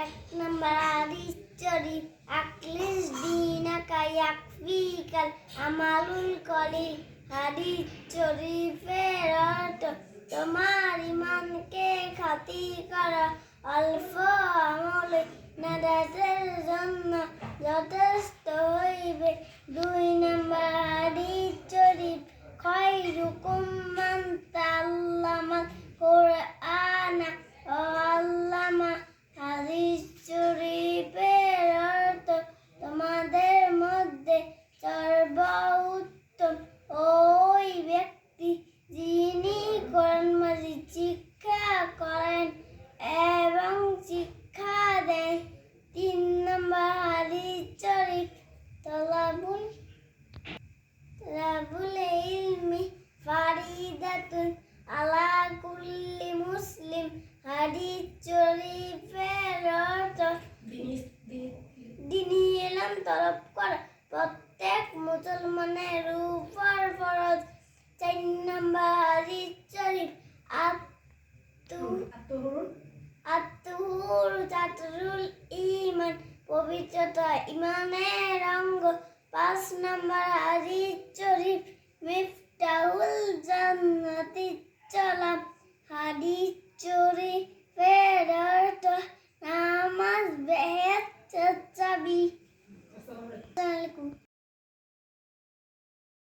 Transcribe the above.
এক নম্বর হাদিস শরীফ আকলিস দিনাকা ইয়াকফিকাল আমালুল কলিল। হাদিস শরীফের অর্থ তোমার ইমানকে খাতির করা অল্প আমলে নাজাতের জন্য যথেষ্ট হইবে। দুই নম্বর হাদিস শরীফ খায়রুকুম মান তাআল্লামাল কুরআনা ওয়া আল্লামা। হাদিস শরীফের অর্থ তোমাদের মধ্যে সর্বোত্তম ওই ব্যক্তি যিনি কোরআন মাজিদ শিক্ষা করেন এবং শিক্ষা দেন। তিন নম্বর হাদিস শরীফ তলাবুল ইলমি ফারিদাতুন আলা কুল্লি মুসলিম। হাদিস শরীফের অর্থ দ্বীনি ইলম তলব করা প্রত্যেক মুসলমানের উপর ফরজ। চার নম্বর হাদিস শরীফ আত-তুহুর চাতরুল ঈমান পবিত্রতা ঈমানের অঙ্গ। পাঁচ নম্বর হাদিস শরীফ মিফতাহুল জান্নাতি সালাম। হাদিস শরীফ